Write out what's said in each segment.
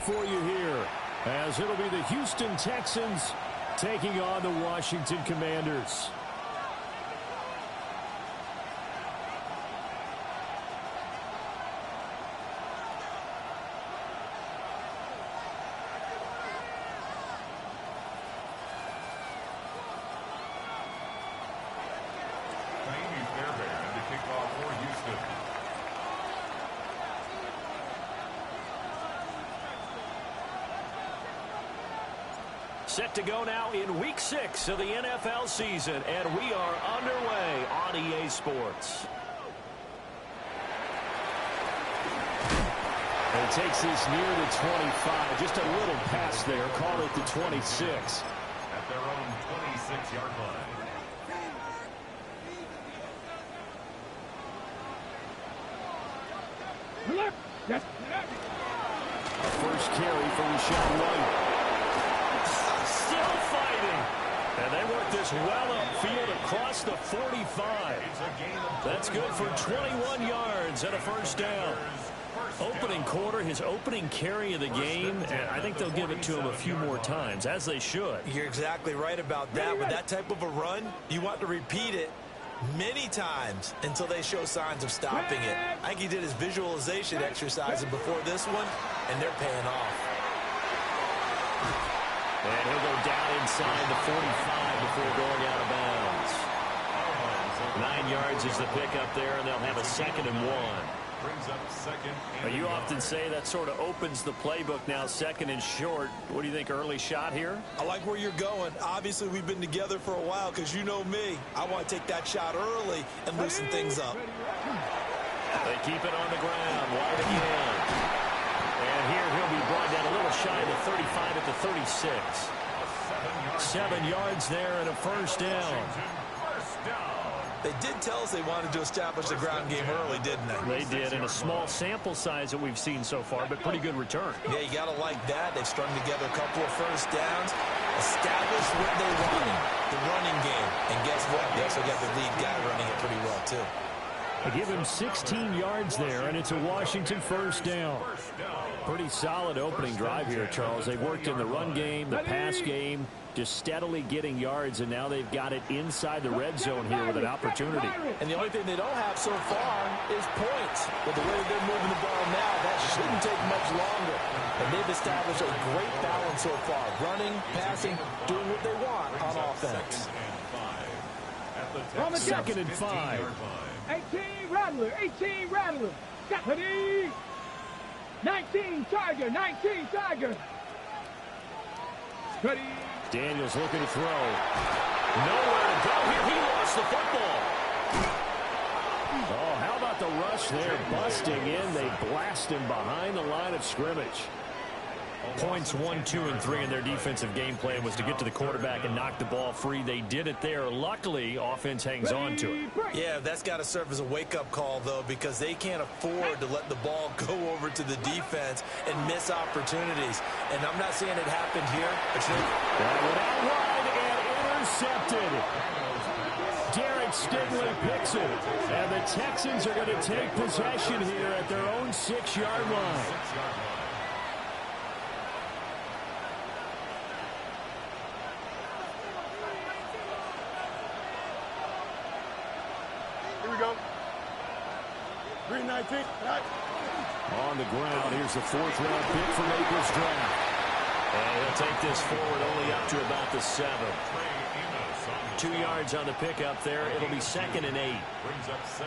for you here, as it'll be the Houston Texans taking on the Washington Commanders. Set to go now in Week 6 of the NFL season, and we are underway on EA Sports. And takes this near the 25. Just a little pass there. Call it the 26. At their own 26-yard line. A first carry for Rashawn White. Still fighting. And they work this well upfield across the 45. That's good for 21 yards and a first down. Opening quarter, his opening carry of the game, and I think they'll give it to him a few more times, as they should. You're exactly right about that. With that type of a run, you want to repeat it many times until they show signs of stopping it. I think he did his visualization exercises before this one, and they're paying off. And he'll go down inside the 45 before going out of bounds. 9 yards is the pickup there, and they'll have a 2nd and 1. Brings up 2nd and You often say that sort of opens the playbook now, 2nd and short. What do you think, early shot here? I like where you're going. Obviously, we've been together for a while because you know me. I want to take that shot early and loosen things up. They keep it on the ground. White again. And here he'll be brought down a little shy of the 35 at the 36. 7 yards there and a first down. They did tell us they wanted to establish the ground game early, didn't they? They did, in a small sample size that we've seen so far, but pretty good return. Yeah, you got to like that. They've strung together a couple of first downs, established what they wanted, the running game. And guess what? They also got the lead guy running it pretty well, too. They give him 16 yards there, and it's a Washington first down. Pretty solid opening drive here, Charles. They've worked in the run game, the pass game, just steadily getting yards, and now they've got it inside the red zone here with an opportunity. And the only thing they don't have so far is points. With the way they're moving the ball now, that shouldn't take much longer. And they've established a great balance so far. Running, passing, doing what they want on offense. 2nd and 5. 18 Rattler, 18 Rattler. Deputy. 19 Tiger, 19 Tiger. Ready. Daniels looking to throw. Nowhere to go here. He lost the football. Oh, how about the rush there? Busting in. They blast him behind the line of scrimmage. Points 1, 2, and 3 in their defensive game plan was to get to the quarterback and knock the ball free. They did it there. Luckily, offense hangs on to it. Yeah, that's got to serve as a wake-up call, though, because they can't afford to let the ball go over to the defense and miss opportunities. And I'm not saying it happened here. That went out wide and intercepted. Derek Stingley picks it. And the Texans are going to take possession here at their own 6-yard line. Go. 319. On the ground, here's the 4th-round pick from April's draft. And he'll take this forward only up to about the 7. 2 yards on the pickup there. It'll be 2nd and 8.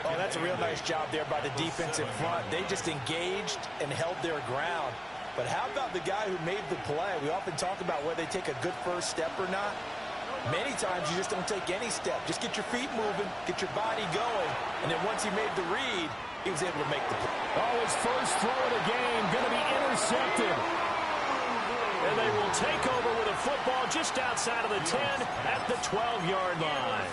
Oh, that's a real nice job there by the defensive front. They just engaged and held their ground. But how about the guy who made the play? We often talk about whether they take a good first step or not. Many times you just don't take any step. Just get your feet moving, get your body going, and then once he made the read, he was able to make the play. Oh, his first throw of the game going to be intercepted. And they will take over with a football just outside of the 10 at the 12-yard line.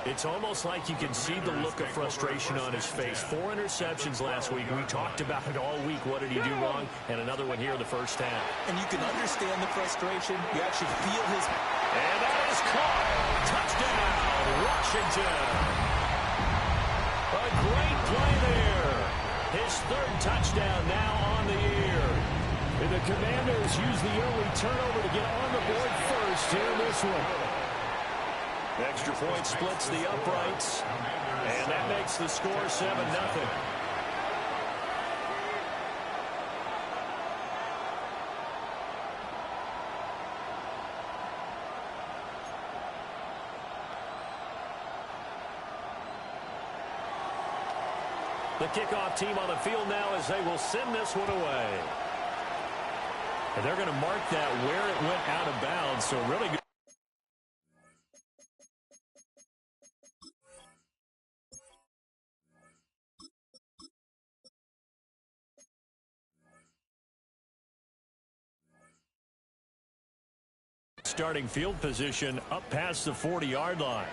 It's almost like you can see the look of frustration on his face. 4 interceptions last week. We talked about it all week. What did he do wrong? And another one here in the first half. And you can understand the frustration. You actually feel his... And that is caught. Touchdown, Washington. A great play there. His 3rd touchdown now on the year. And the Commanders use the early turnover to get on the board first here in this one. Extra point splits the uprights, and that makes the score 7-0. The kickoff team on the field now as they will send this one away. And they're going to mark that where it went out of bounds, so really good. Starting field position up past the 40-yard line.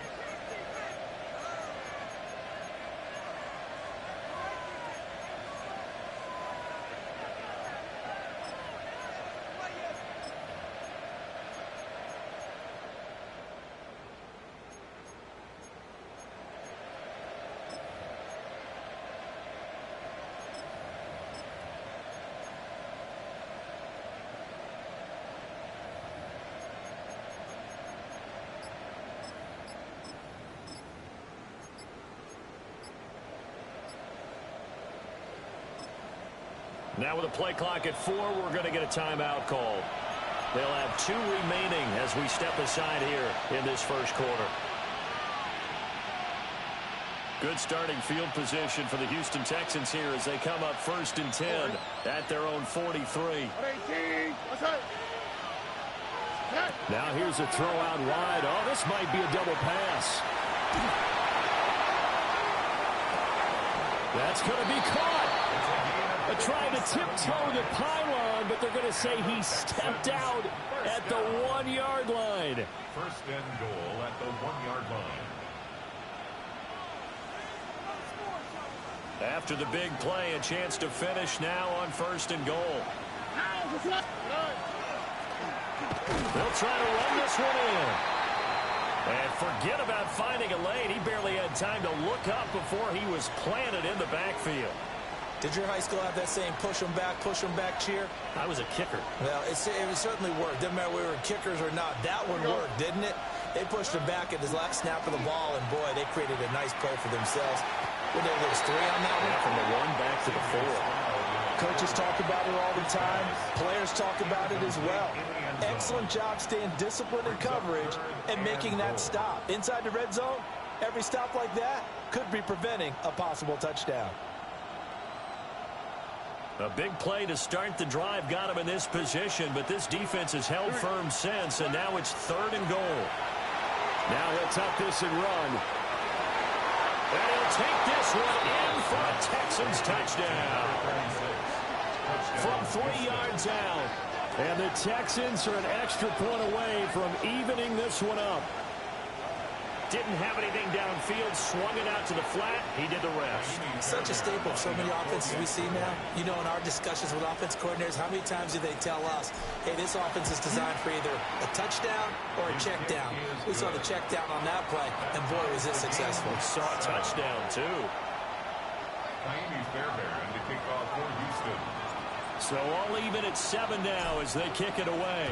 Now with a play clock at 4, we're going to get a timeout call. They'll have 2 remaining as we step aside here in this first quarter. Good starting field position for the Houston Texans here as they come up 1st and 10 at their own 43. Now here's a throw out wide. Oh, this might be a double pass. That's going to be caught. Trying to tiptoe the pylon, but they're going to say he stepped out at the 1-yard line. 1st and goal at the 1-yard line. After the big play, a chance to finish now on 1st and goal. They'll try to run this one in. And forget about finding a lane. He barely had time to look up before he was planted in the backfield. Did your high school have that saying, push them back cheer? I was a kicker. Well, it certainly worked. Didn't matter whether we were kickers or not. That one worked, didn't it? They pushed him back at his last snap of the ball, and boy, they created a nice play for themselves. What did it was 3 on that one? From the 1 back to the 4. Coaches talk about it all the time. Players talk about it as well. Excellent job staying disciplined in coverage and making that stop. Inside the red zone, every stop like that could be preventing a possible touchdown. A big play to start the drive got him in this position, but this defense has held firm since, and now it's 3rd and goal. Now he'll tuck this and run. And he'll take this one in for a Texans touchdown. From 3 yards out. And the Texans are an extra point away from evening this one up. Didn't have anything downfield, swung it out to the flat. He did the rest. Such a staple of so many offenses we see now. You know, in our discussions with offense coordinators, how many times do they tell us, hey, this offense is designed for either a touchdown or a check down. We saw the check down on that play, and boy, was it successful. We saw a touchdown, too. Miami Fairbairn to kick off for Houston. So all even at 7 now as they kick it away.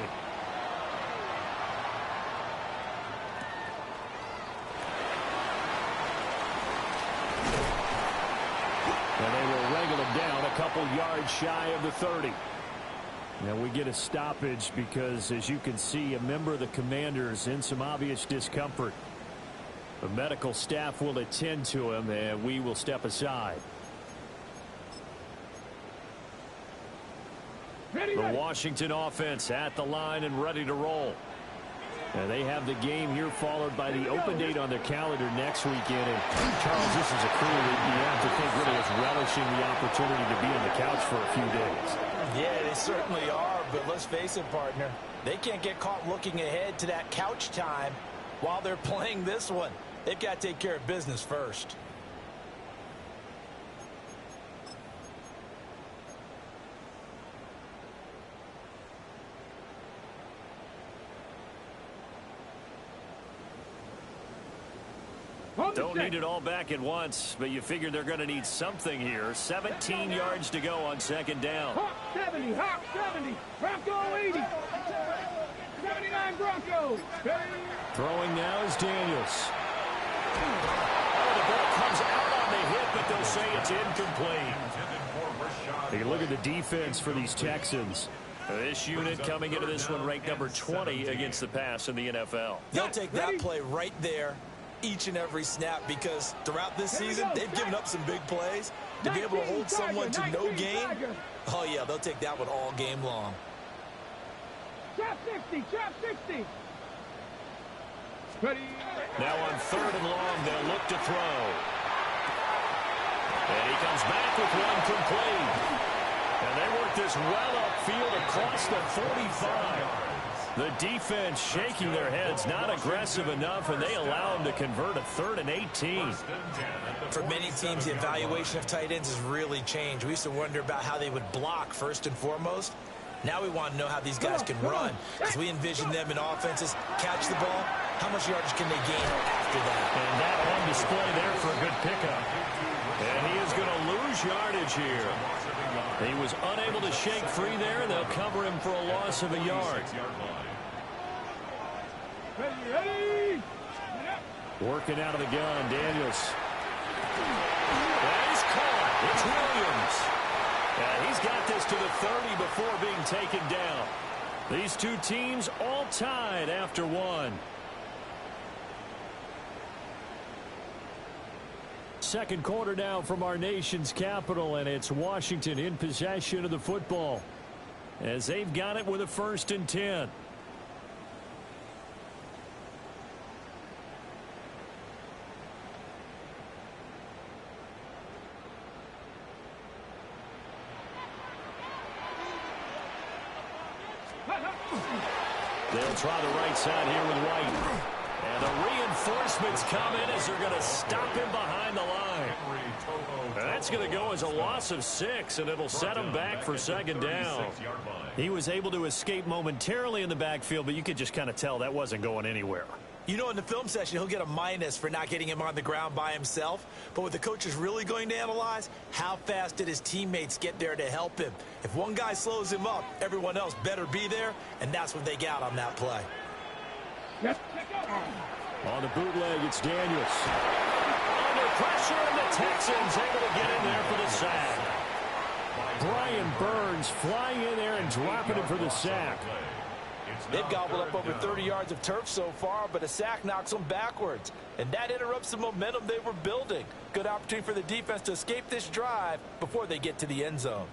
And they will wrangle him down a couple yards shy of the 30. Now we get a stoppage because, as you can see, a member of the Commanders in some obvious discomfort. The medical staff will attend to him, and we will step aside. The Washington offense at the line and ready to roll. And they have the game here followed by the open date on their calendar next weekend. And Charles, this is a crew that you have to think really is relishing the opportunity to be on the couch for a few days. Yeah, they certainly are, but let's face it, partner. They can't get caught looking ahead to that couch time while they're playing this one. They've got to take care of business first. Don't need it all back at once, but you figure they're going to need something here. 17 yards to go on second down. Hawk 70, Hawk 70, Bronco 80. 79 Broncos. Throwing now is Daniels. Oh, the ball comes out on the hit, but they'll say it's incomplete. Hey, look at the defense for these Texans. This unit coming into this one ranked number 20 against the pass in the NFL. They'll take that play right there each and every snap because throughout this season, they've given up some big plays. To be able to hold someone to no gain, oh, yeah, they'll take that one all game long. Trap 60, trap 60. Ready. Now on third and long, they'll look to throw. And he comes back with one complete. And they work this well upfield across the 45. The defense shaking their heads, not aggressive enough, and they allow them to convert a 3rd and 18. For many teams, the evaluation of tight ends has really changed. We used to wonder about how they would block first and foremost. Now we want to know how these guys can run, because we envision them in offenses catch the ball. How much yardage can they gain after that? And that on display there for a good pickup. And he is going to lose yardage here. He was unable to shake free there, and they'll cover him for a loss of a yard. Ready. Working out of the gun, Daniels. And he's caught. It's Williams. And he's got this to the 30 before being taken down. These two teams all tied after one. Second quarter now from our nation's capital, and it's Washington in possession of the football as they've got it with a 1st and 10. They'll try the right side here with White. And the reinforcements come in as they're going to stop him behind the line. And that's going to go as a loss of 6, and it'll set him back for second down. He was able to escape momentarily in the backfield, but you could just kind of tell that wasn't going anywhere. You know, in the film session, he'll get a minus for not getting him on the ground by himself. But what the coach is really going to analyze, how fast did his teammates get there to help him? If one guy slows him up, everyone else better be there, and that's what they got on that play. On the bootleg, it's Daniels. Under pressure, and the Texans able to get in there for the sack. Brian Burns flying in there and dropping him for the sack. They've gobbled up over 30 yards of turf so far, but a sack knocks them backwards. And that interrupts the momentum they were building. Good opportunity for the defense to escape this drive before they get to the end zone.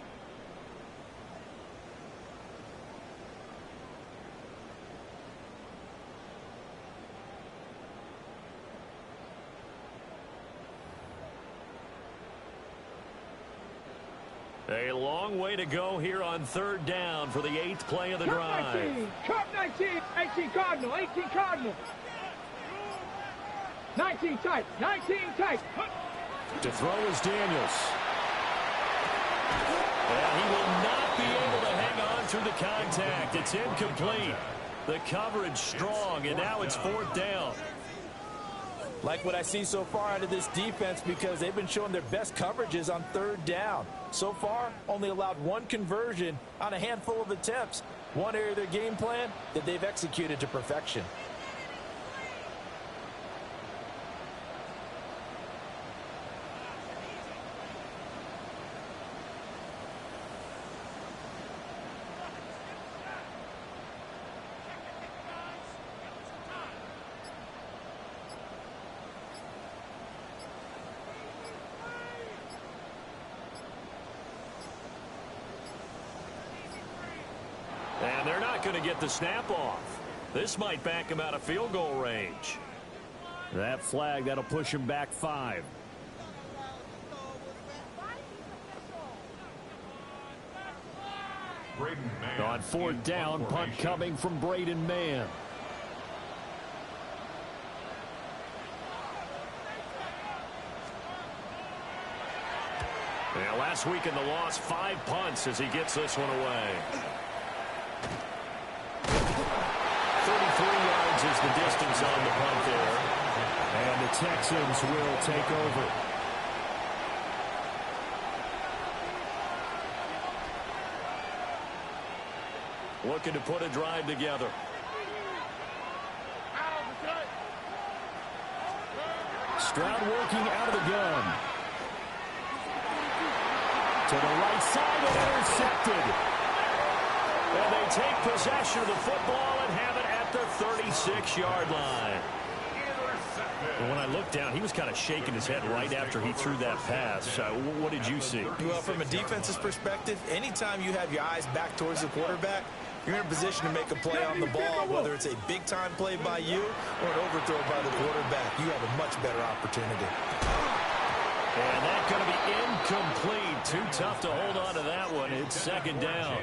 A long way to go here on 3rd down for the 8th play of the drive. 19, 18 Cardinal, 18 Cardinal. 19 tight, 19 tight. To throw is Daniels. And he will not be able to hang on through the contact. It's incomplete. The coverage strong, and now it's 4th down. Like what I see so far out of this defense because they've been showing their best coverages on 3rd down. So far, only allowed one conversion on a handful of attempts. One area of their game plan that they've executed to perfection. And they're not going to get the snap off. This might back him out of field goal range. That flag, that'll push him back 5. On 4th down, punt coming from Braden Mann. Yeah, last week in the loss, 5 punts as he gets this one away. 33 yards is the distance on the punt there. And the Texans will take over. Looking to put a drive together. Stroud working out of the gun. To the right side and intercepted. And they take possession of the football and have it at the 36-yard line. And when I looked down, he was kind of shaking his head right after he threw that pass. What did you see? Well, from a defense's perspective, anytime you have your eyes back towards the quarterback, you're in a position to make a play on the ball, whether it's a big-time play by you or an overthrow by the quarterback. You have a much better opportunity. And that's going to be incomplete. Too tough to hold on to that one. It's second down.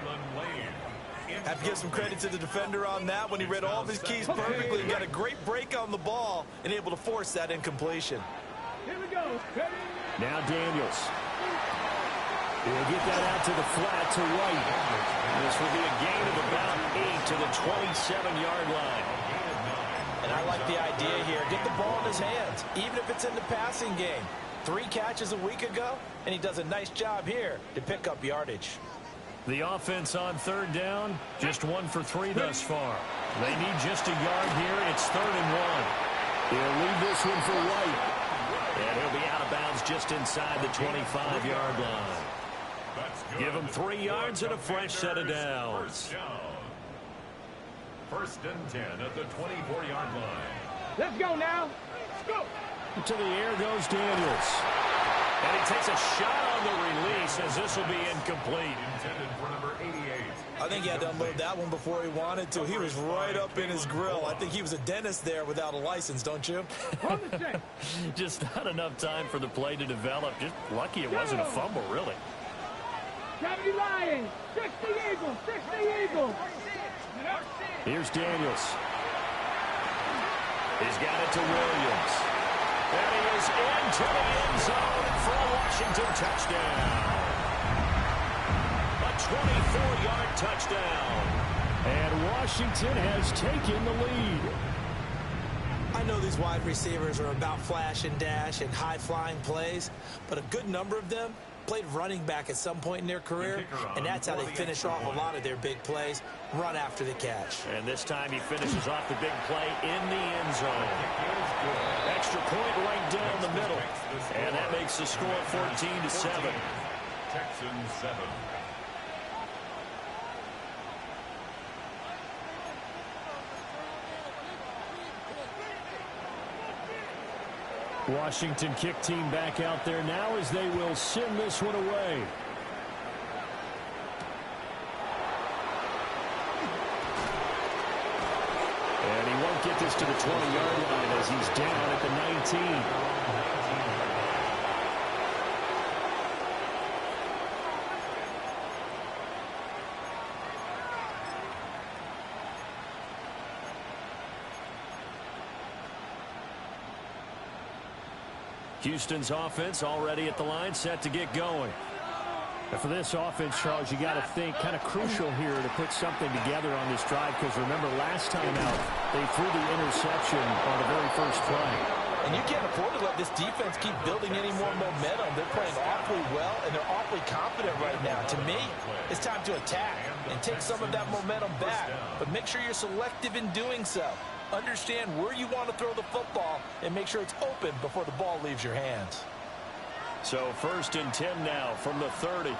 Have to give some credit to the defender on that when he read all of his keys perfectly and got a great break on the ball and able to force that incompletion. Here we go. Now Daniels. He'll get that out to the flat to White. This will be a gain of about 8 to the 27-yard line. And I like the idea here. Get the ball in his hands, even if it's in the passing game. 3 catches a week ago, and he does a nice job here to pick up yardage. The offense on third down, just 1 for 3 thus far. They need just a yard here. It's 3rd and 1. He'll leave this one for White. And he'll be out of bounds just inside the 25-yard line. Give him 3 yards and a fresh set of downs. 1st and 10 at the 24-yard line. Let's go now. Let's go. To the air goes Daniels. And he takes a shot on the release as this will be incomplete. Intended for number 88. I think he had to unload that one before he wanted to. He was right up in his grill. I think he was a dentist there without a license, don't you? Just not enough time for the play to develop. Just lucky it wasn't a fumble, really. 70 Lions, 60 Eagles, 60 Eagles. Here's Daniels. He's got it to Williams. And he is into the end zone for a Washington touchdown. A 24-yard touchdown. And Washington has taken the lead. I know these wide receivers are about flash and dash and high-flying plays, but a good number of them played running back at some point in their career, and that's how they finish off a lot of their big plays, run after the catch. And this time he finishes off the big play in the end zone. Extra point right down the middle, and that makes the score 14-7. Texans 7. Washington kick team back out there now as they will send this one away. And he won't get this to the 20-yard line as he's down at the 19. Houston's offense already at the line, set to get going. And for this offense, Charles, you got to think kind of crucial here to put something together on this drive, because remember last time out they threw the interception on the very first play. And you can't afford to let this defense keep building any more momentum. They're playing awfully well, and they're awfully confident right now. To me, it's time to attack and take some of that momentum back, but make sure you're selective in doing so. Understand where you want to throw the football and make sure it's open before the ball leaves your hands. So 1st and 10 now from the 30. Here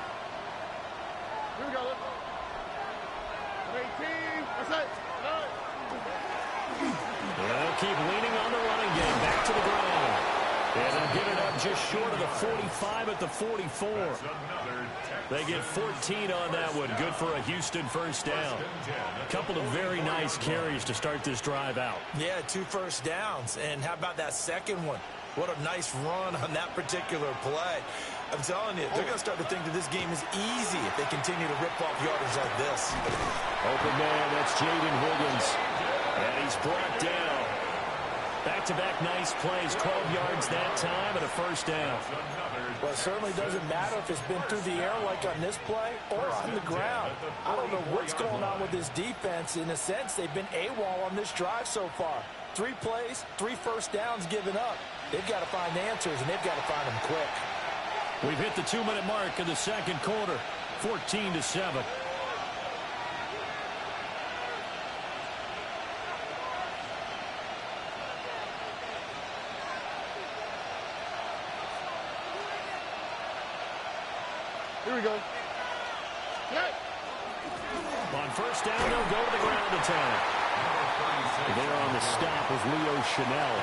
we go. 18. That's it. They'll keep leaning on the running game. Back to the ground. And they'll get it up just short of the 45 at the 44. They get 14 on that one. Good for a Houston first down. A couple of very nice carries to start this drive out. Yeah, 2 first downs. And how about that second one? What a nice run on that particular play. I'm telling you, they're going to start to think that this game is easy if they continue to rip off yardage like this. Open man, that's Jaden Higgins. And he's brought down. Back-to-back nice plays, 12 yards that time and a first down. Well, it certainly doesn't matter if it's been through the air like on this play or on the ground. I don't know what's going on with this defense. In a sense, they've been AWOL on this drive so far. 3 plays, 3 first downs given up. They've got to find answers, and they've got to find them quick. We've hit the 2-minute mark in the second quarter, 14-7. Here we go. On first down, they'll go to the ground attack. There on the stop was Leo Chanel.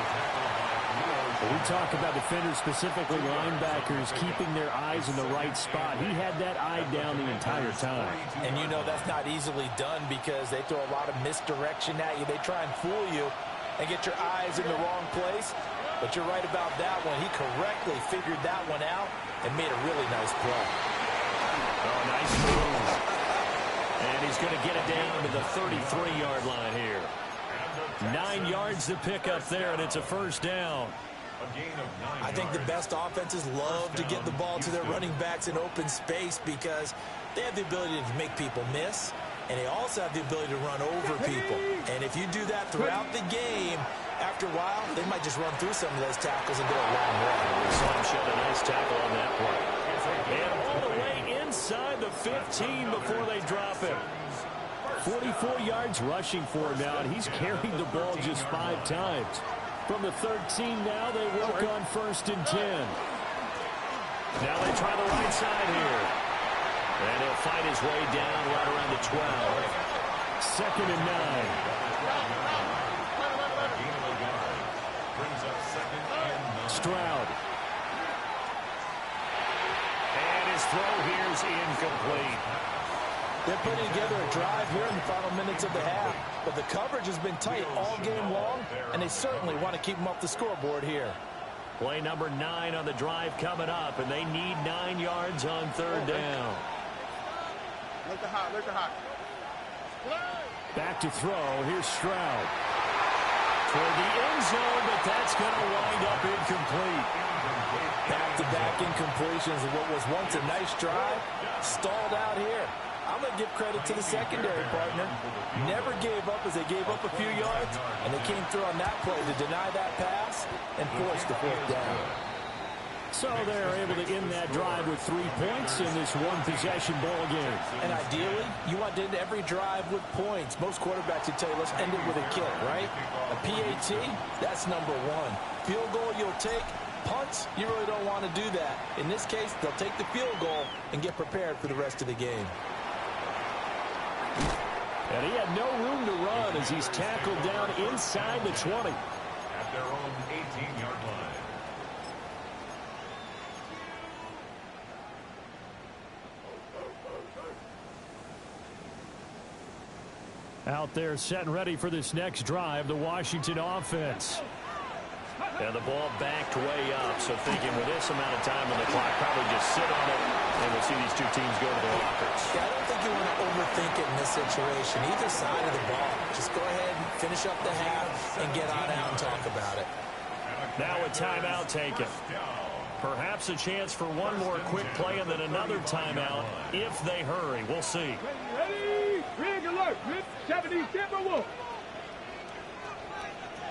We talk about defenders, specifically linebackers, keeping their eyes in the right spot. He had that eye down the entire time. And you know that's not easily done because they throw a lot of misdirection at you. They try and fool you and get your eyes in the wrong place. But you're right about that one. He correctly figured that one out and made a really nice play. Oh, nice move. And he's going to get it down to the 33-yard line here. 9 yards to pick up there, and it's a first down. I think the best offenses love to get the ball to their running backs in open space because they have the ability to make people miss, and they also have the ability to run over people. And if you do that throughout the game, after a while, they might just run through some of those tackles and go a long way. Saw him shed a nice tackle on that play. And all the way inside the 15 before they drop him. 44 yards rushing for him now, and he's carried the ball just 5 times. From the 13 now, they work on 1st and 10. Now they try the right side here. And he'll fight his way down right around the 12. 2nd and 9. Stroud. And his throw here is incomplete. They're putting together a drive here in the final minutes of the half, but the coverage has been tight all game long, and they certainly want to keep them off the scoreboard here. Play number 9 on the drive coming up, and they need 9 yards on 3rd down. Look the hot. Back to throw. Here's Stroud. Toward the end zone, but that's going to wind up incomplete. Back-to-back incompletions of what was once a nice drive, stalled out here. I'm going to give credit to the secondary partner. Never gave up as they gave up a few yards, and they came through on that play to deny that pass and force the 4th down. So they're able to end that drive with 3 points in this one-possession ball game. And ideally, you want to end every drive with points. Most quarterbacks would tell you, let's end it with a kick, right? A PAT, that's number 1. Field goal you'll take. Punts, you really don't want to do that. In this case, they'll take the field goal and get prepared for the rest of the game. And he had no room to run as he's tackled down inside the 20. At their own 18-yard line. Out there setting ready for this next drive, the Washington offense. And the ball backed way up, so thinking with this amount of time on the clock, probably just sit on it, and we'll see these two teams go to their lockers. Yeah, I don't think you want to overthink it in this situation. Either side of the ball. Just go ahead and finish up the half and get on out and talk about it. Now a timeout taken. Perhaps a chance for one more quick play and then another timeout if they hurry. We'll see. Ready? Rig alert. 70 Timberwolf.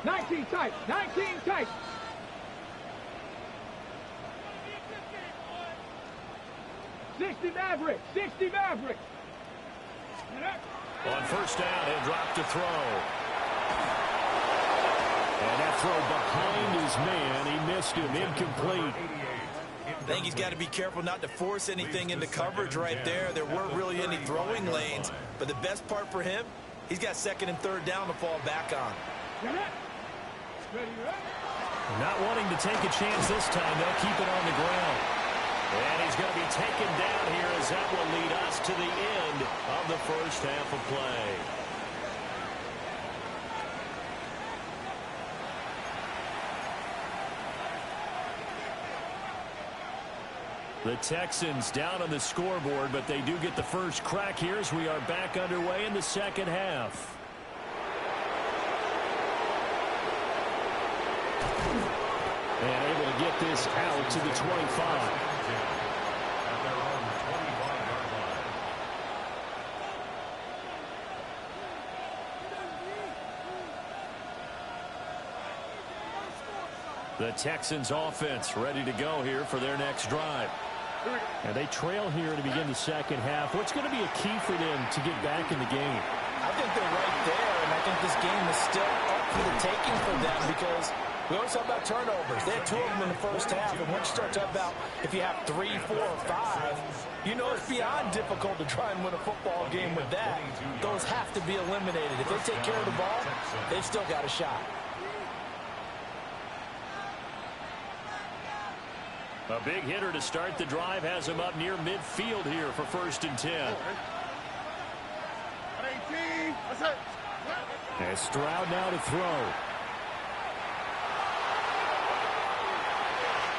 19 tight. 19 tight. '60 Maverick. 60 Maverick. On first down, he'll drop to throw. And that throw behind his man. He missed him. Incomplete. I think he's got to be careful not to force anything into coverage right there. There weren't really any throwing lanes. But the best part for him, he's got 2nd and 3rd down to fall back on. Not wanting to take a chance this time. They'll keep it on the ground. And he's going to be taken down here as that will lead us to the end of the first half of play. The Texans down on the scoreboard, but they do get the first crack here as we are back underway in the second half. And able to get this out to the 25. The Texans offense ready to go here for their next drive. And they trail here to begin the second half. What's going to be a key for them to get back in the game? I think they're right there, and I think this game is still up for the taking for them because we always talk about turnovers. They had 2 of them in the first half, and once you start talking about if you have 3, 4, or 5, you know it's beyond difficult to try and win a football game with that. Those have to be eliminated. If they take care of the ball, they've still got a shot. A big hitter to start the drive has him up near midfield here for 1st and 10. And Stroud now to throw.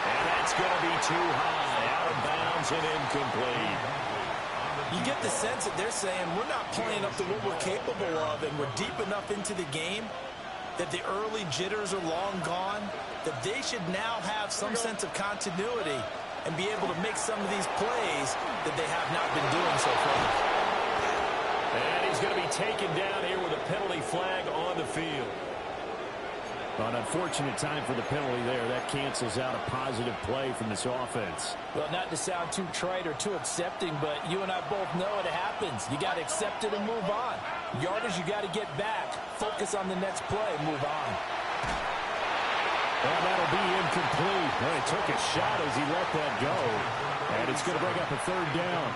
And that's going to be too high. Out of bounds and incomplete. You get the sense that they're saying we're not playing up to what we're capable of, and we're deep enough into the game that the early jitters are long gone, that they should now have some sense of continuity and be able to make some of these plays that they have not been doing so far. And he's going to be taken down here with a penalty flag on the field. An unfortunate time for the penalty there. That cancels out a positive play from this offense. Well, not to sound too trite or too accepting, but you and I both know it happens. You got to accept it and move on. Yardage, you got to get back. Focus on the next play. Move on. And that'll be incomplete. Well, he took a shot as he let that go. And it's going to bring up a 3rd down.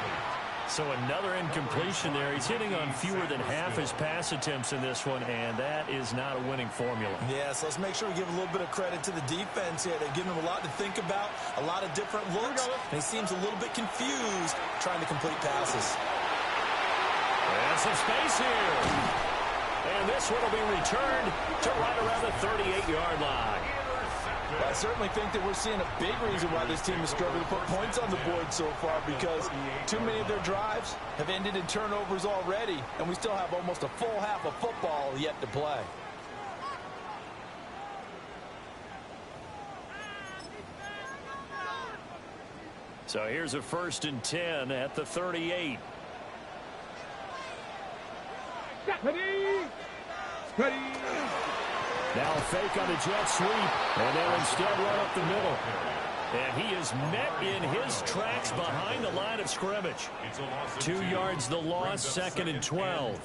So another incompletion there. He's hitting on fewer than half his pass attempts in this one, and that is not a winning formula. Yeah, so let's make sure we give a little bit of credit to the defense here. They've given him a lot to think about, a lot of different looks, and he seems a little bit confused trying to complete passes. And some space here. And this one will be returned to right around the 38-yard line. Well, I certainly think that we're seeing a big reason why this team is struggling to put points on the board so far, because too many of their drives have ended in turnovers already, and we still have almost a full half of football yet to play. So here's a 1st and 10 at the 38. Ready. Ready. Now a fake on the jet sweep, and they'll instead run up the middle. And he is met in his tracks behind the line of scrimmage. 2 yards the loss, 2nd and 12.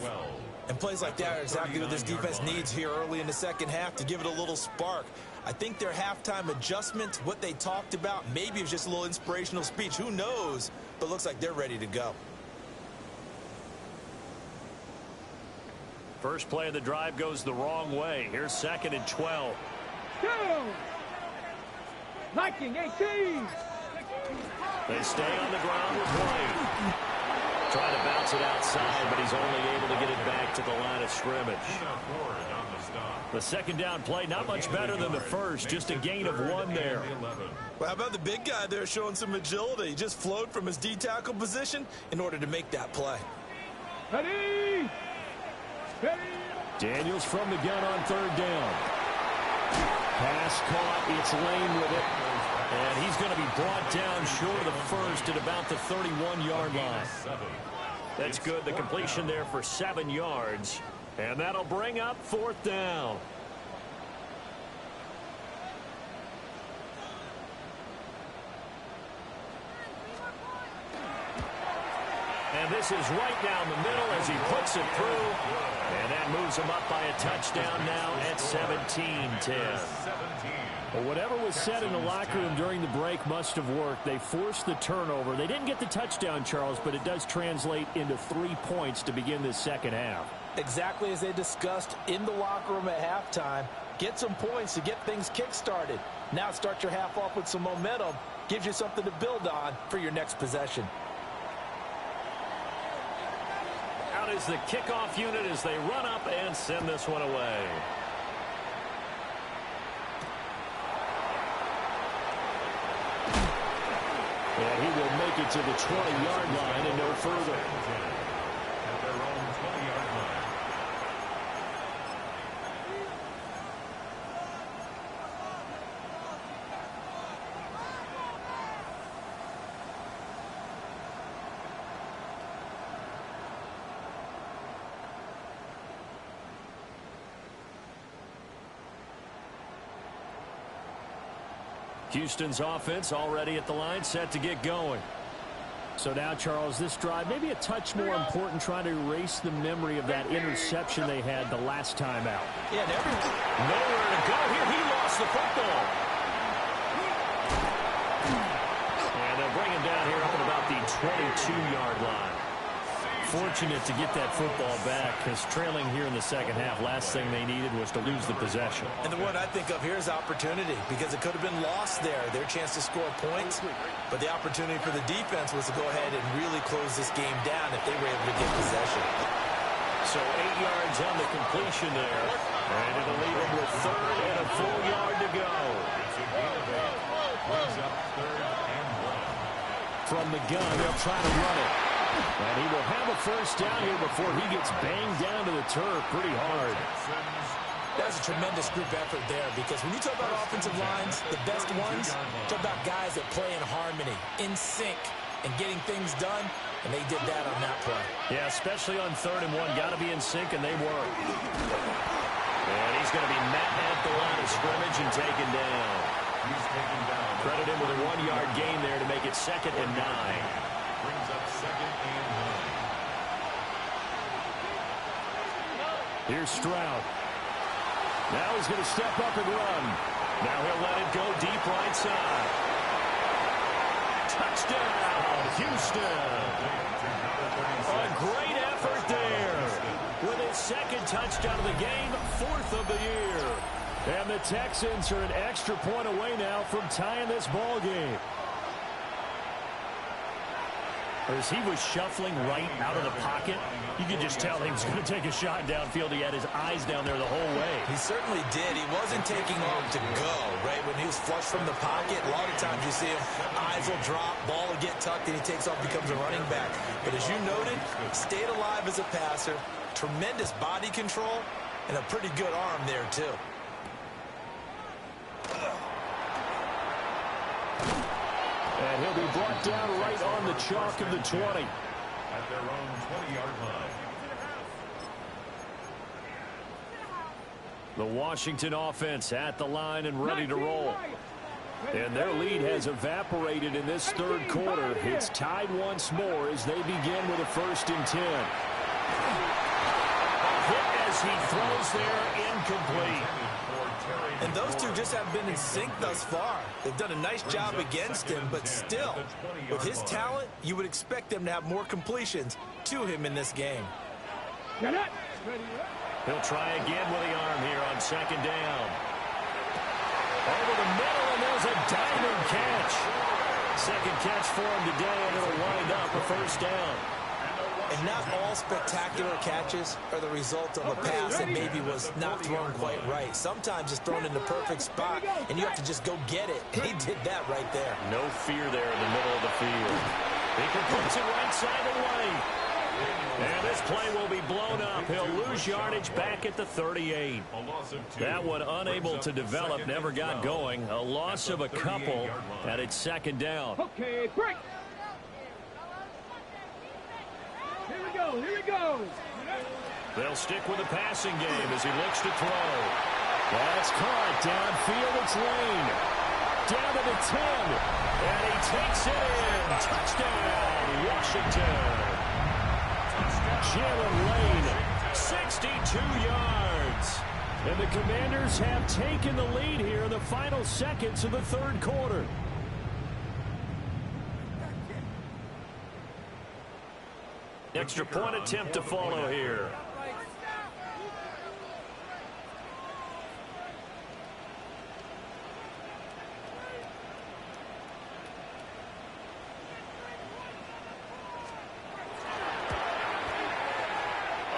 And plays like that are exactly what this defense needs here early in the second half to give it a little spark. I think their halftime adjustments, what they talked about, maybe it was just a little inspirational speech. Who knows? But looks like they're ready to go. First play of the drive goes the wrong way. Here's 2nd and 12. Go. Viking 18. They stay on the ground with Blaine. Trying to bounce it outside, but he's only able to get it back to the line of scrimmage. The 2nd down play, not much better than the first, just a gain of 1 there. Well, how about the big guy there showing some agility? He just flowed from his D-tackle position in order to make that play. Ready. Ready. Daniels from the gun on 3rd down. Pass caught. It's Lane with it. And he's going to be brought down short of the first at about the 31-yard line. That's good. The completion there for 7 yards. And that'll bring up 4th down. And this is right down the middle as he puts it through. And that moves him up by a touchdown now at 17-10. Well, whatever was said in the locker room during the break must have worked. They forced the turnover. They didn't get the touchdown, Charles, but it does translate into 3 points to begin this second half. Exactly as they discussed in the locker room at halftime. Get some points to get things kick-started. Now start your half off with some momentum. Gives you something to build on for your next possession. Out is the kickoff unit as they run up and send this one away. And he will make it to the 20-yard line and no further. At their own 20-yard line. Houston's offense already at the line, set to get going. So now, Charles, this drive maybe a touch more important, trying to erase the memory of that interception they had the last time out. Yeah, nowhere to go here. He lost the football. And they'll bring him down here up at about the 22-yard line. Fortunate to get that football back, because trailing here in the second half, last thing they needed was to lose the possession. And the one I think of here is opportunity, because it could have been lost there, their chance to score points. But the opportunity for the defense was to go ahead and really close this game down if they were able to get possession. So 8 yards on the completion there. And it'll leave them with third and a full yard to go. From the gun, they'll try to run it. And he will have a first down here before he gets banged down to the turf pretty hard. That's a tremendous group effort there, because when you talk about offensive lines, the best ones, talk about guys that play in harmony, in sync, and getting things done, and they did that on that play. Yeah, especially on 3rd and 1. Got to be in sync, and they were. And he's going to be met at the line of scrimmage and taken down. Credit him with a 1-yard gain there to make it 2nd and 9. Brings up 2nd and 9. Here's Stroud. Now he's going to step up and run. Now he'll let it go deep right side. Touchdown, Houston. A great effort there. With his 2nd touchdown of the game, 4th of the year. And the Texans are an extra point away now from tying this ball game. As he was shuffling right out of the pocket, you could just tell he was going to take a shot downfield. He had his eyes down there the whole way. He certainly did. He wasn't taking off to go, right? When he was flush from the pocket, a lot of times you see him, eyes will drop, ball will get tucked, and he takes off, becomes a running back. But as you noted, stayed alive as a passer, tremendous body control, and a pretty good arm there, too. And he'll be brought down right on the chalk of the 20. At their own 20-yard line. The Washington offense at the line and ready to roll. And their lead has evaporated in this 3rd quarter. It's tied once more as they begin with a 1st and 10. A hit as he throws there, incomplete. And those two just haven't been in sync thus far. They've done a nice job against him, but still, with his talent, you would expect them to have more completions to him in this game. He'll try again with the arm here on 2nd down. Over the middle, and there's a diving catch. 2nd catch for him today, and it'll wind up a 1st down. And not all spectacular catches are the result of a pass that maybe was not thrown quite right. Sometimes it's thrown in the perfect spot, and you have to just go get it. And he did that right there. No fear there in the middle of the field. He completes it right side of the lane. And this play will be blown up. He'll lose yardage back at the 38. That one unable to develop, never got going. A loss of a couple, and it's 2nd down. Okay, break. Here we go, here we go. They'll stick with the passing game as he looks to throw. That's caught downfield. It's Lane. Down to the 10. And he takes it in. Touchdown, Washington. Jalen Lane, 62 yards. And the Commanders have taken the lead here in the final seconds of the 3rd quarter. Extra point attempt to follow here.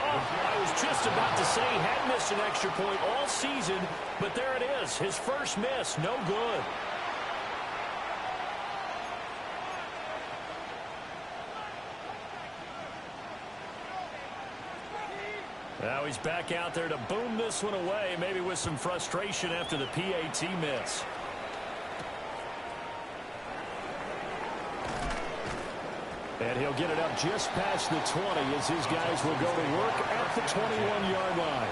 I was just about to say he hadn't missed an extra point all season, but there it is. His first miss, no good. Now he's back out there to boom this one away, maybe with some frustration after the PAT miss. And he'll get it up just past the 20 as his guys will go to work at the 21-yard line.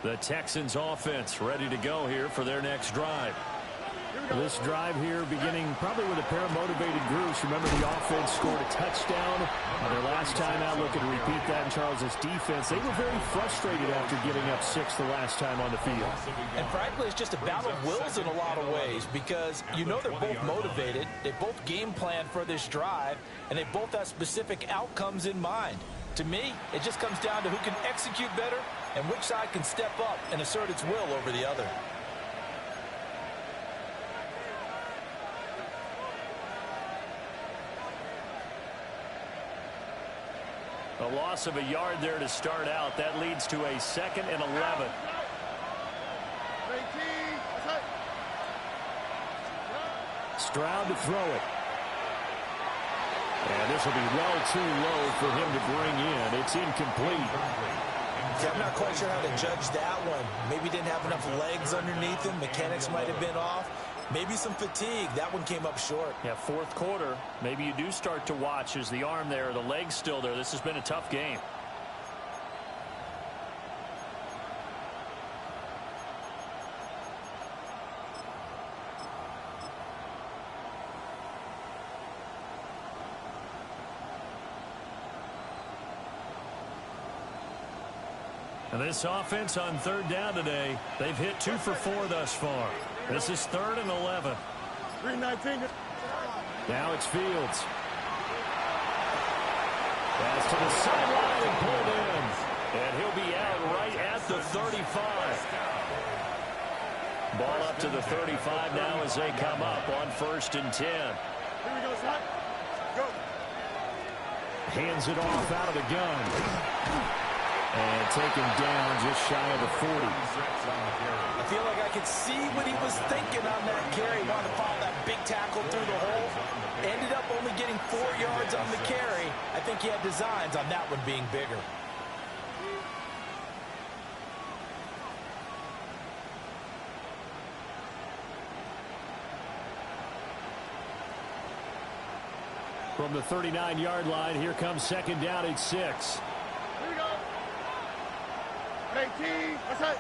The Texans offense ready to go here for their next drive. This drive here beginning probably with a pair of motivated groups. Remember, the offense scored a touchdown their last time out. Looking to repeat that in Charles' defense. They were very frustrated after giving up 6 the last time on the field. And frankly, it's just a battle of wills in a lot of ways because you know they're both motivated. They both game plan for this drive, and they both have specific outcomes in mind. To me, it just comes down to who can execute better and which side can step up and assert its will over the other. A loss of a yard there to start out. That leads to a 2nd and 11. Stroud to throw it. And this will be well too low for him to bring in. It's incomplete. Yeah, I'm not quite sure how to judge that one. Maybe didn't have enough legs underneath him. Mechanics might have been off. Maybe some fatigue. That one came up short. Yeah, 4th quarter. Maybe you do start to watch as the arm there, the leg's still there. This has been a tough game. And this offense on 3rd down today, they've hit 2 for 4 thus far. This is 3rd and 11. 319. Now it's Fields. Pass to the sideline and pulled in. And he'll be out right at the 35. Ball up to the 35 now as they come up on 1st and 10. Here we go, son. Go. Hands it off out of the gun. And taken down just shy of the 40. I feel like I could see what he was thinking on that carry. Wanted to follow that big tackle through the hole. Ended up only getting 4 yards on the carry. I think he had designs on that one being bigger. From the 39-yard line, here comes 2nd down at 6. Here we go. 18. That's it.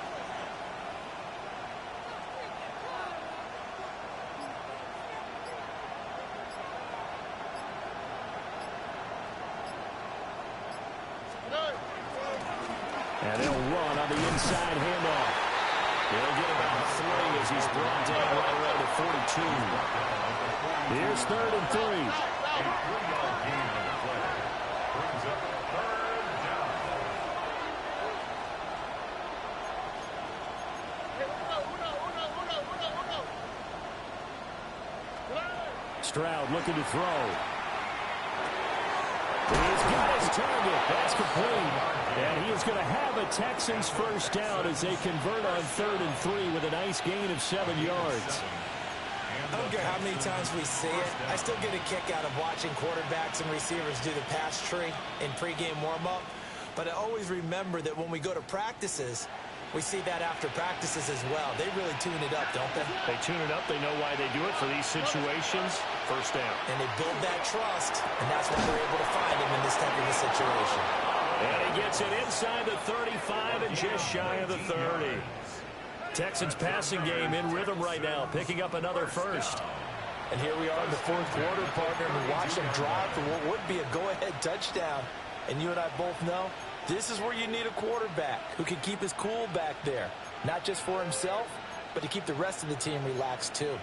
And they'll run on the inside handoff. He'll get about 3 as he's brought down right around the 42. Here's 3rd and 3. Stroud looking to throw. He's got his target. That's complete. And he is going to have a Texans 1st down as they convert on 3rd and 3 with a nice gain of 7 yards. I don't care how many times we see it. I still get a kick out of watching quarterbacks and receivers do the pass tree in pregame warm-up. But I always remember that when we go to practices, we see that after practices as well. They really tune it up, don't they? They tune it up. They know why they do it for these situations. 1st down. And they build that trust, and that's why they're able to find him in this type of a situation. And he gets it inside the 35 and just shy of the 30. Texans passing game in rhythm right now, picking up another 1st. And here we are in the 4th quarter, partner, and we watch them drive for what would be a go-ahead touchdown. And you and I both know this is where you need a quarterback who can keep his cool back there, not just for himself, but to keep the rest of the team relaxed too.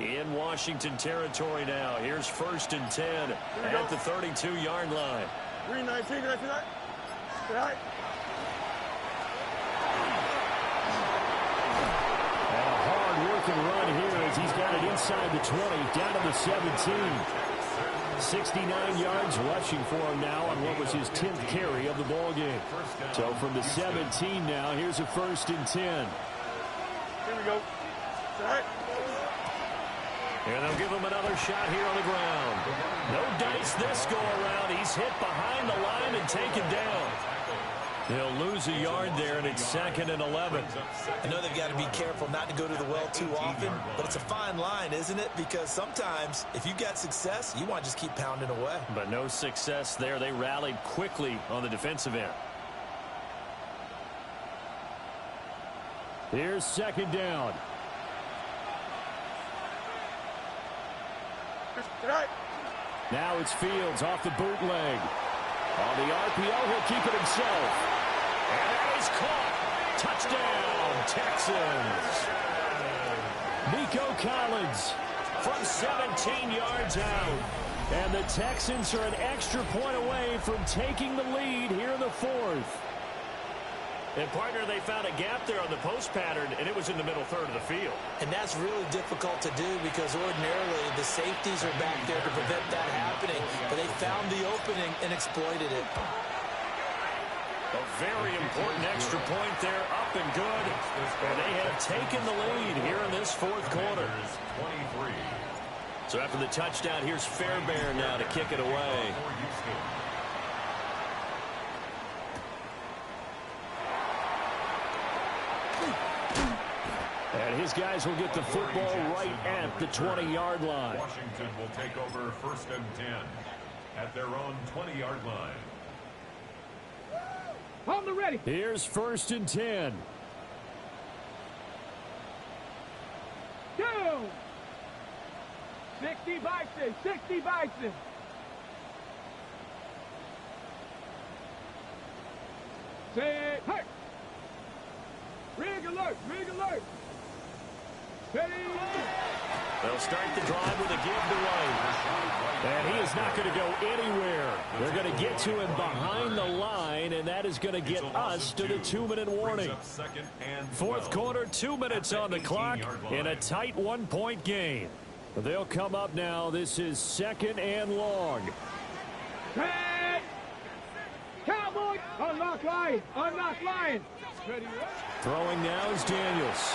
In Washington territory now. Here's 1st and 10 at the 32-yard line. 319. Did I see that? Right. And a hard-working run here as he's got it inside the 20, down to the 17. 69 yards rushing for him now on what was his 10th carry of the ball game. So from the 17 now, here's a 1st and 10. Here we go. Right. And they'll give him another shot here on the ground. No dice this go around. He's hit behind the line and taken down. He'll lose a yard there, and it's 2nd and 11. I know they've got to be careful not to go to the well too often, but it's a fine line, isn't it? Because sometimes if you've got success, you want to just keep pounding away. But no success there. They rallied quickly on the defensive end. Here's 2nd down. Now it's Fields off the bootleg. On the RPO, he'll keep it himself. And that is caught. Touchdown, Texans. Nico Collins From 17 yards out. And the Texans are an extra point away from taking the lead here in the 4th. And, partner, they found a gap there on the post pattern, and it was in the middle third of the field. And that's really difficult to do because ordinarily the safeties are back there to prevent that happening. But they found the opening and exploited it. A very important extra point there, up and good. And they have taken the lead here in this 4th quarter. So after the touchdown, here's Fairbairn now to kick it away. And his guys will get the football right at the 20-yard line. Washington will take over 1st and 10 at their own 20-yard line. On the ready. Here's 1st and 10. Go. 60 Bison. 60 Bison. Say, hey. Rig alert. Rig alert. Ready. They'll start the drive with a give to White. And he is not going to go anywhere. They're going to get to him behind the line, and that is going to get us to the 2-minute warning. 4th quarter, 2 minutes on the clock in a tight 1-point game. They'll come up now. This is 2nd and long. Hey. Cowboy. Unlock line. Unlock line. Ready. Throwing now is Daniels.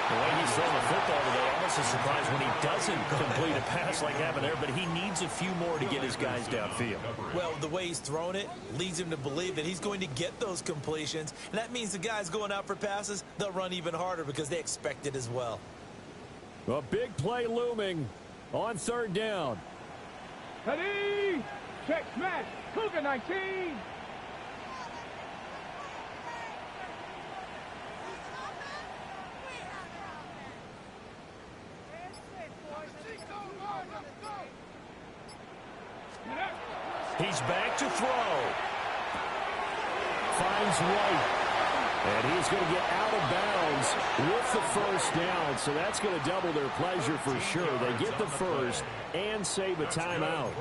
The way he's throwing the football today, almost a surprise when he doesn't complete a pass like that there, but he needs a few more to get his guys downfield. Well, the way he's thrown it leads him to believe that he's going to get those completions, and that means the guys going out for passes, they'll run even harder because they expect it as well. A big play looming on 3rd down. Ready. Check smash. Cougar 19. He's back to throw. Finds White. And he's going to get out of bounds with the 1st down. So that's going to double their pleasure for sure. They get the 1st and save a timeout.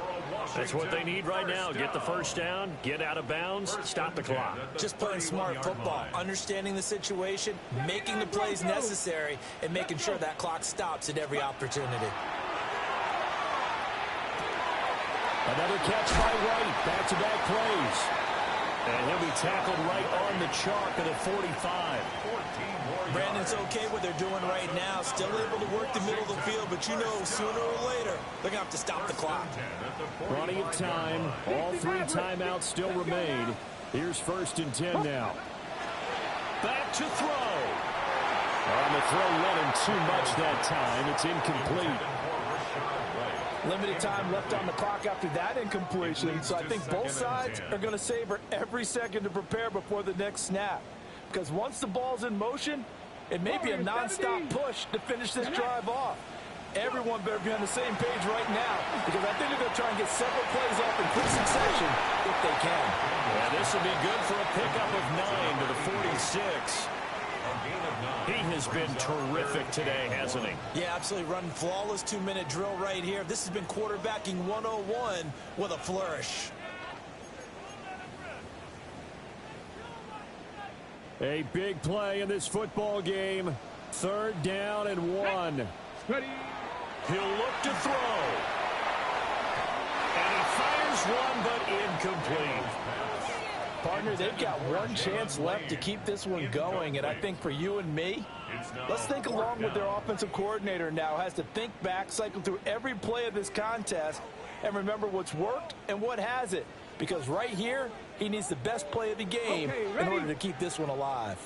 That's what they need right now. Get the 1st down, get out of bounds, stop the clock. Just playing smart football, understanding the situation, making the plays necessary, and making sure that clock stops at every opportunity. Another catch by White. Back-to-back plays. And he'll be tackled right on the chalk of the 45. Brandon's okay what they're doing right now. Still able to work the middle of the field, but you know sooner or later they're going to have to stop the clock. Plenty of time. All 3 timeouts still remain. Here's 1st and 10 now. Back to throw. On the throw, let him too much that time. It's incomplete. Limited time left on the clock after that incompletion, so I think both sides are going to savor every second to prepare before the next snap. Because once the ball's in motion, it may be a nonstop push to finish this drive off. Everyone better be on the same page right now, because I think they're going to try and get several plays off in quick succession if they can. Yeah, this will be good for a pickup of 9 to the 46. He has been terrific today, hasn't he? Yeah, absolutely. Running flawless 2-minute drill right here. This has been quarterbacking 101 with a flourish. A big play in this football game. 3rd down and 1. Ready. He'll look to throw. And he fires one, but incomplete. Partner, they've got one chance left to keep this one going, and I think for you and me, let's think along with their offensive coordinator now. Has to think back, cycle through every play of this contest, and remember what's worked and what hasn't. because right here, he needs the best play of the game in order to keep this one alive.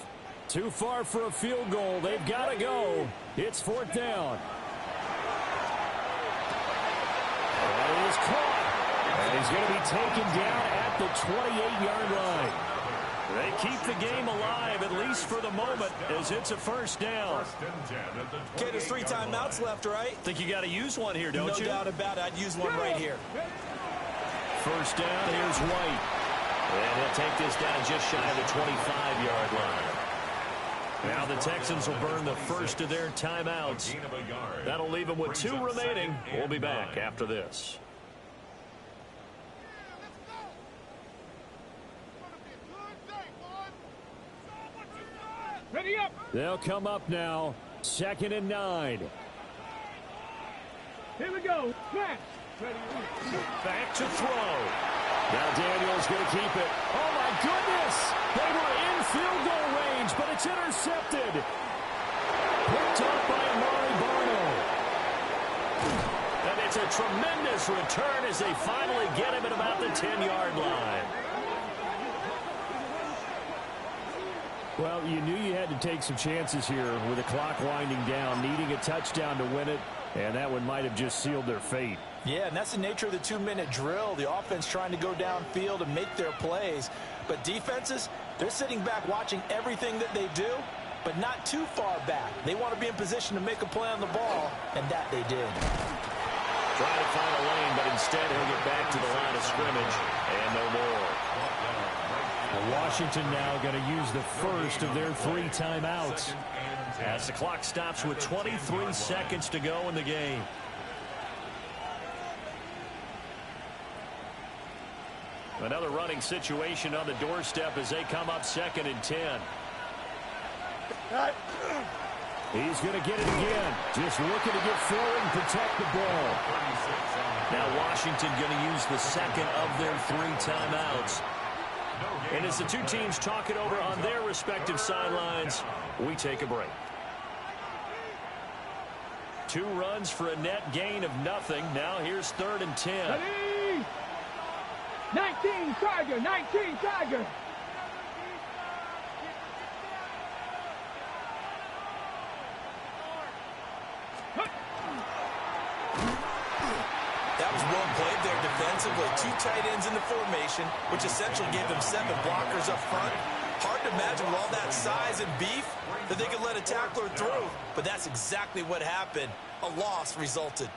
Too far for a field goal. They've got to go. It's 4th down. And it is caught. And he's going to be taken down at the 28-yard line. They keep the game alive, at least for the moment, as it's a 1st down. Okay, there's 3 timeouts left, right? Think you got to use one here, don't you? No doubt about it. I'd use one right here. 1st down, here's White. And he'll take this down just shy of the 25-yard line. Now the Texans will burn the first of their timeouts. That'll leave them with 2 remaining. We'll be back after this. Ready up. They'll come up now. 2nd and 9. Here we go. Smash. Back to throw. Now Daniel's going to keep it. Oh, my goodness. They were in field goal range, but it's intercepted. Picked up by Amari Barno. And it's a tremendous return as they finally get him at about the 10-yard line. Well, you knew you had to take some chances here with the clock winding down, needing a touchdown to win it, and that one might have just sealed their fate. Yeah, and that's the nature of the 2-minute drill. The offense trying to go downfield and make their plays. But defenses, they're sitting back watching everything that they do, but not too far back. They want to be in position to make a play on the ball, and that they did. Trying to find a lane, but instead he'll get back to the line of scrimmage, and no more. Washington now going to use the first of their 3 timeouts. As the clock stops with 23 seconds to go in the game. Another running situation on the doorstep as they come up 2nd and 10. He's going to get it again. Just looking to get forward and protect the ball. Now Washington going to use the 2nd of their 3 timeouts. And as the 2 teams talk it over on their respective sidelines, we take a break. 2 runs for a net gain of nothing. Now here's 3rd and 10. Ready. 19 Tiger. 19 Tiger. That was well played there defensively. 2 tight ends in the formation, which essentially gave them 7 blockers up front. Hard to imagine with all that size and beef that they could let a tackler through. But that's exactly what happened. A loss resulted.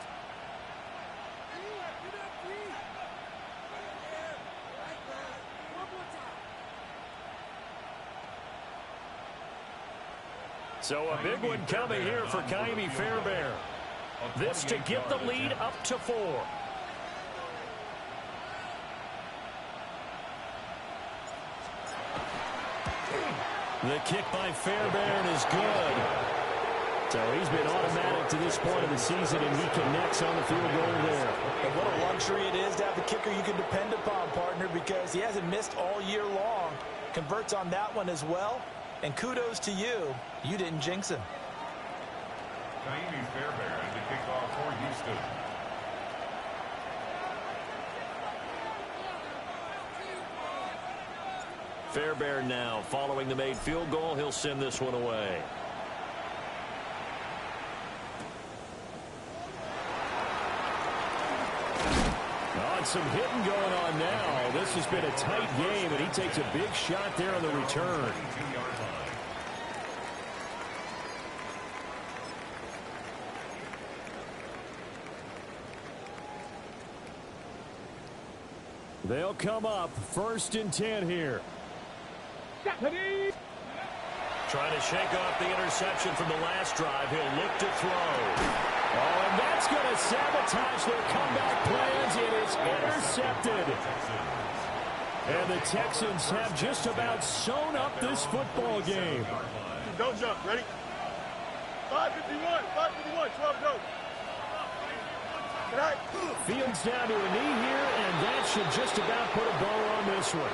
So a big one coming here for Ka'imi Fairbairn. This to get the lead up to 4. The kick by Fairbairn is good. So he's been automatic to this point of the season, and he connects on the field goal there. And what a luxury it is to have a kicker you can depend upon, partner, because he hasn't missed all year long. Converts on that one as well. And kudos to you. You didn't jinx him. Ka'imi Fairbairn to kick off for Houston. Fairbairn now following the made field goal. He'll send this one away. Oh, some hitting going on now. This has been a tight game, and he takes a big shot there on the return. They'll come up 1st and 10 here. Trying to shake off the interception from the last drive. He'll look to throw. Oh, and that's going to sabotage their comeback plans. It is intercepted. And the Texans have just about sewn up this football game. Don't jump. Ready? 551. 551. 12 go. Fields down to a knee here, and that should just about put a bow on this one.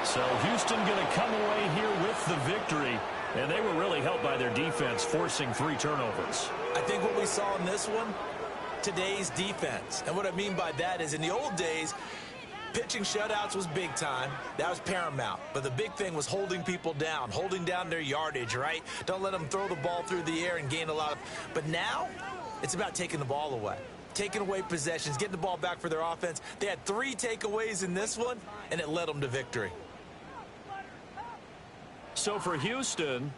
So Houston going to come away here with the victory. And they were really helped by their defense, forcing 3 turnovers. I think what we saw in this one, today's defense. And what I mean by that is in the old days, Pitching shutouts was big time. That was paramount. But the big thing was holding people down, holding down their yardage, right? Don't let them throw the ball through the air and gain a lot of... But now, it's about taking the ball away. Taking away possessions, getting the ball back for their offense. They had 3 takeaways in this one, and it led them to victory. So for Houston,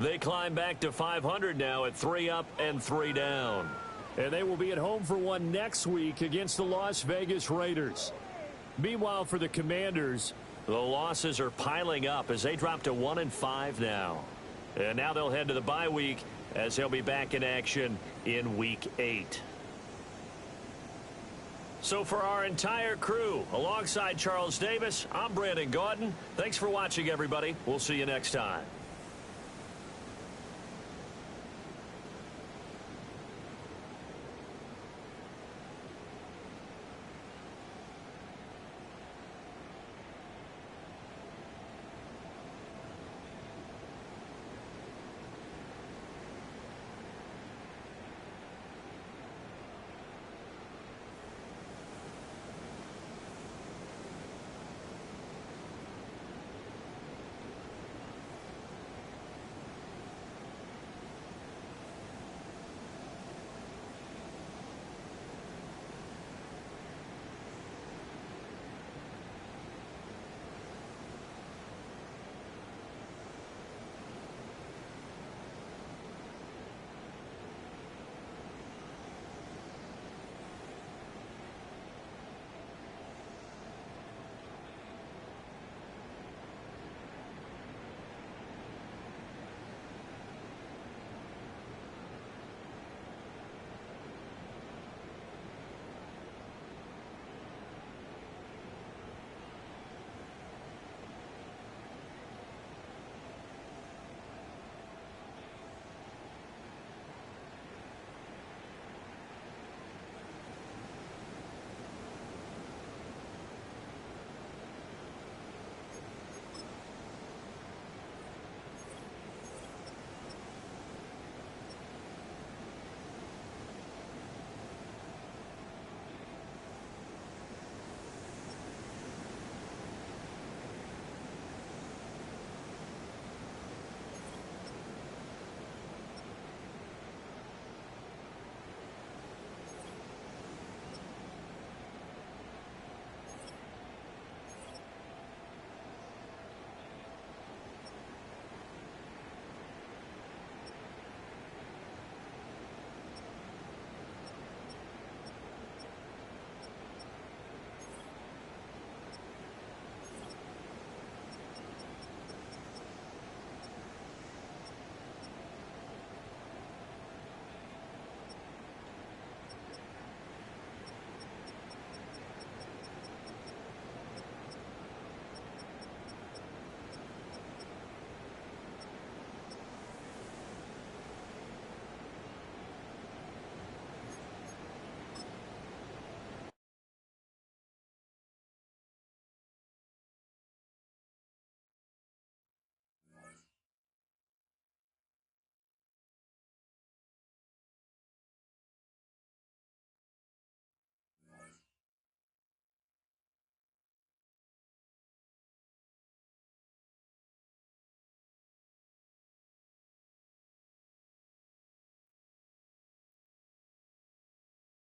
they climb back to 500 now at 3 up and 3 down. And they will be at home for one next week against the Las Vegas Raiders. Meanwhile, for the Commanders, the losses are piling up as they drop to 1-5 now. And now they'll head to the bye week as they'll be back in action in Week 8. So for our entire crew, alongside Charles Davis, I'm Brandon Gaudin. Thanks for watching, everybody. We'll see you next time.